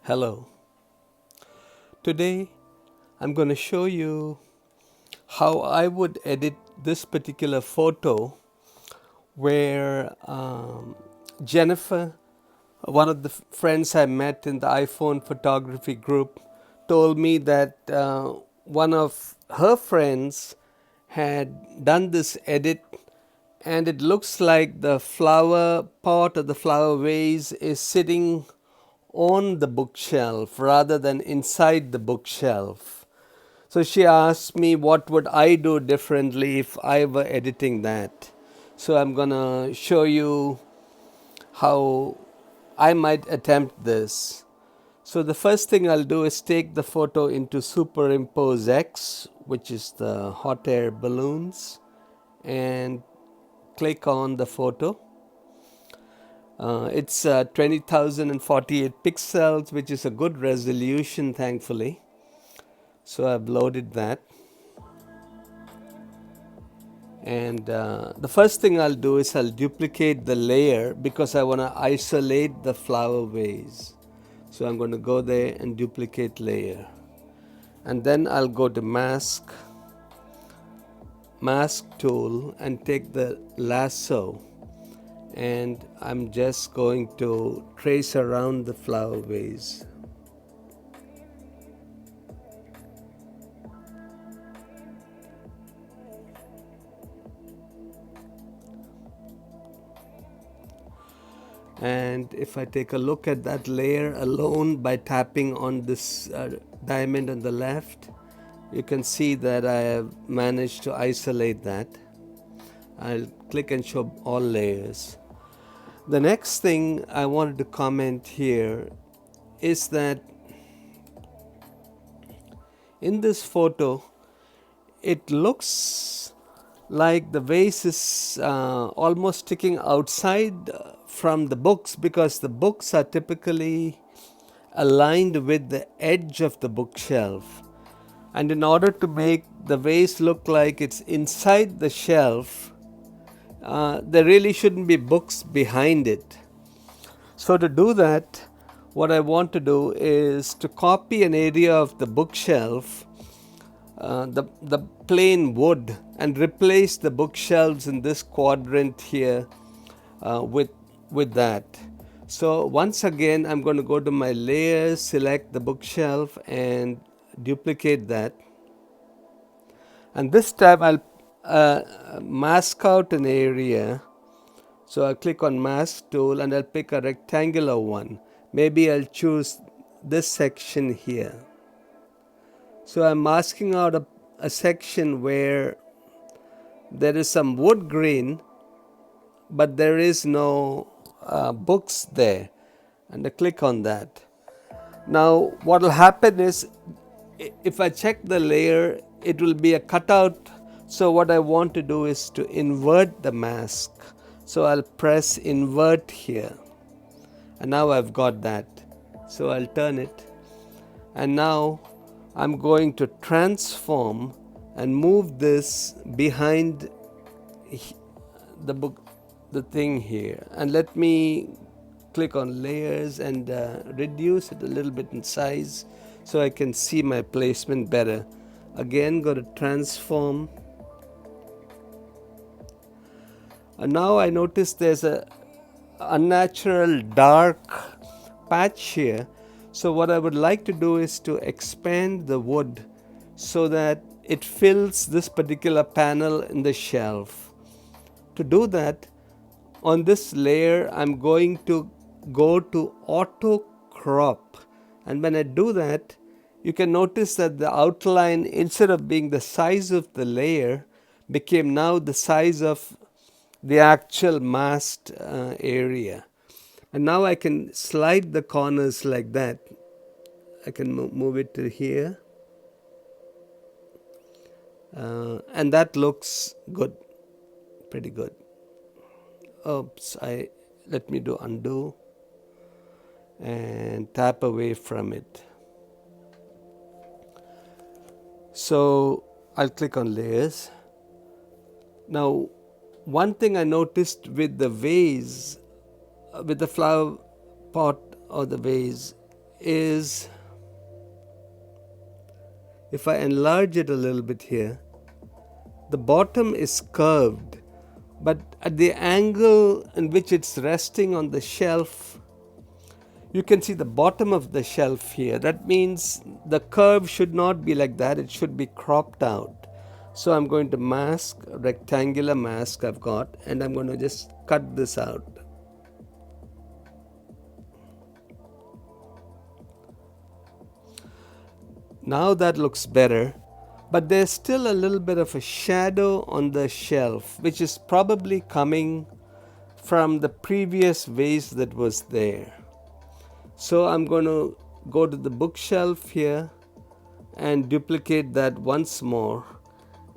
Hello. Today I'm going to show you how I would edit this particular photo where Jennifer, one of the friends I met in the iPhone photography group, told me that one of her friends had done this edit and it looks like the flower pot or the flower vase is sitting on the bookshelf rather than inside the bookshelf. So she asked me what would I do differently if I were editing that. So I'm gonna show you how I might attempt this. So the first thing I'll do is take the photo into SuperimposeX, which is the hot air balloons, and click on the photo. It's 20,048 pixels, which is a good resolution, thankfully. So I've loaded that. And the first thing I'll do is I'll duplicate the layer because I want to isolate the flower vase. So I'm going to go there and duplicate layer. And then I'll go to mask tool and take the lasso. And I'm just going to trace around the flower vase. And if I take a look at that layer alone by tapping on this diamond on the left, you can see that I have managed to isolate that. I'll click and show all layers. The next thing I wanted to comment here is that in this photo, it looks like the vase is almost sticking outside from the books because the books are typically aligned with the edge of the bookshelf. And in order to make the vase look like it's inside the shelf, there really shouldn't be books behind it. So to do that, what I want to do is to copy an area of the bookshelf, the plain wood, and replace the bookshelves in this quadrant here with that. So once again, I'm going to go to my layers, select the bookshelf, and duplicate that. And this time I'll mask out an area. So I'll click on mask tool and I'll pick a rectangular one. Maybe I'll choose this section here. So I'm masking out a section where there is some wood grain, but there is no books there. And I click on that. Now what will happen is if I check the layer, it will be a cutout. So what I want to do is to invert the mask. So I'll press invert here. And now I've got that. So I'll turn it. And now I'm going to transform and move this behind the thing here. And let me click on layers and reduce it a little bit in size so I can see my placement better. Again, go to transform. And now I notice there's a unnatural dark patch here. So what I would like to do is to expand the wood so that it fills this particular panel in the shelf. To do that, on this layer, I'm going to go to auto crop. And when I do that, you can notice that the outline, instead of being the size of the layer, became now the size of the actual masked area. And now I can slide the corners like that. I can move it to here. And that looks good, pretty good. Oops, let me do undo and tap away from it. So I'll click on layers. Now, one thing I noticed with the vase, with the flower pot or the vase, is, if I enlarge it a little bit here, the bottom is curved, but at the angle in which it's resting on the shelf, you can see the bottom of the shelf here. That means the curve should not be like that, it should be cropped out. So I'm going to mask, a rectangular mask I've got, and I'm going to just cut this out. Now that looks better, but there's still a little bit of a shadow on the shelf, which is probably coming from the previous vase that was there. So I'm going to go to the bookshelf here and duplicate that once more.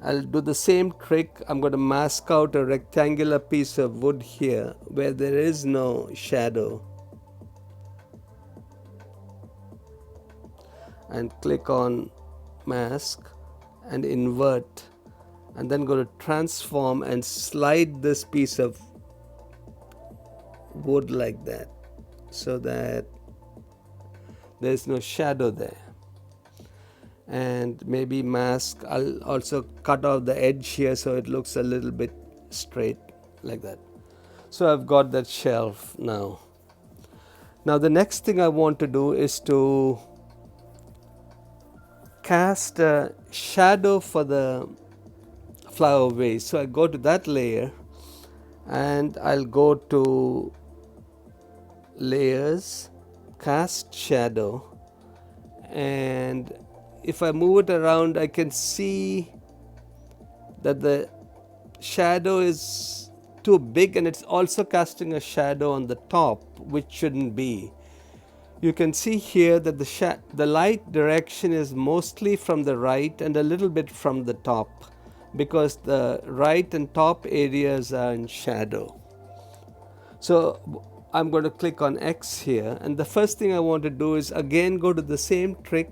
I'll do the same trick. I'm going to mask out a rectangular piece of wood here where there is no shadow, and click on mask and invert, and then go to transform and slide this piece of wood like that so that there's no shadow there. And maybe mask, I'll also cut off the edge here so it looks a little bit straight like that. So I've got that shelf now. Now the next thing I want to do is to cast a shadow for the flower vase. So I go to that layer and I'll go to layers, cast shadow, and if I move it around, I can see that the shadow is too big, and it's also casting a shadow on the top, which shouldn't be. You can see here that the light direction is mostly from the right and a little bit from the top, because the right and top areas are in shadow. So I'm going to click on X here, and the first thing I want to do is again go to the same trick,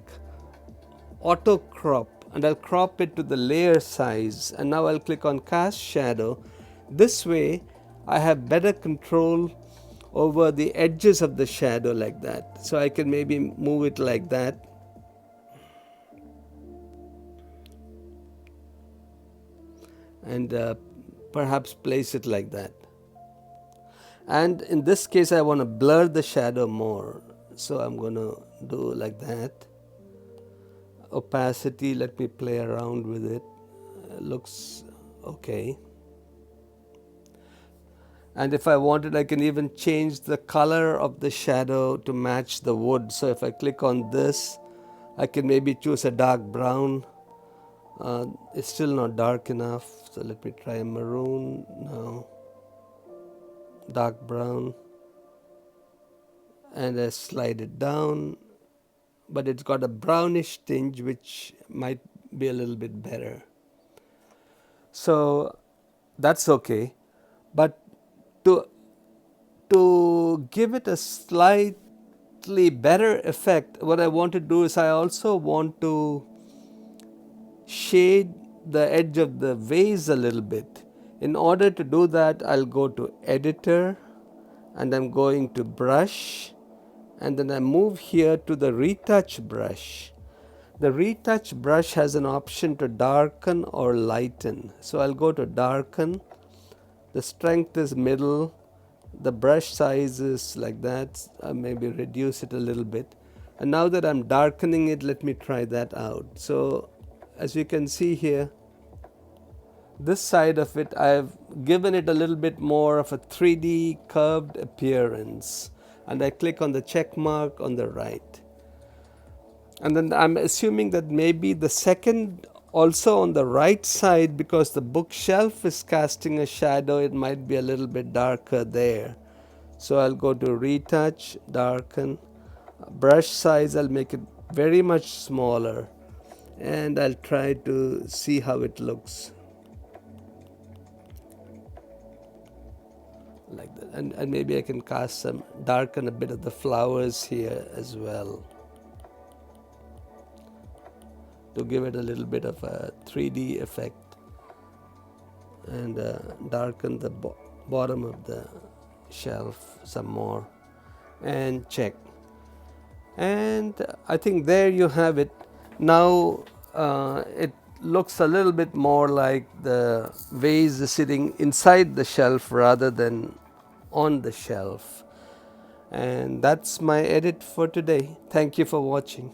auto crop, and I'll crop it to the layer size, and now I'll click on cast shadow. This way I have better control over the edges of the shadow like that. So I can maybe move it like that, and perhaps place it like that. And in this case I want to blur the shadow more, so I'm going to do like that. Opacity, let me play around with it. Looks okay. And if I wanted, I can even change the color of the shadow to match the wood. So if I click on this, I can maybe choose a dark brown. It's still not dark enough, so let me try maroon now, dark brown, and I slide it down, but it's got a brownish tinge which might be a little bit better. So that's okay, but to give it a slightly better effect, what I want to do is I also want to shade the edge of the vase a little bit. In order to do that, I'll go to editor, and I'm going to brush, and then I move here to the retouch brush. The retouch brush has an option to darken or lighten. So I'll go to darken, the strength is middle, the brush size is like that. I maybe reduce it a little bit. And now that I'm darkening it, let me try that out. So as you can see here, this side of it, I've given it a little bit more of a 3D curved appearance, and I click on the check mark on the right. And then I'm assuming that maybe the second also on the right side, because the bookshelf is casting a shadow, it might be a little bit darker there. So I'll go to retouch, darken, brush size, I'll make it very much smaller, and I'll try to see how it looks. Like that. And maybe I can cast some, darken a bit of the flowers here as well, to give it a little bit of a 3D effect, and darken the bottom of the shelf some more, and check. And I think there you have it. Now it looks a little bit more like the vase is sitting inside the shelf rather than on the shelf. And that's my edit for today. Thank you for watching.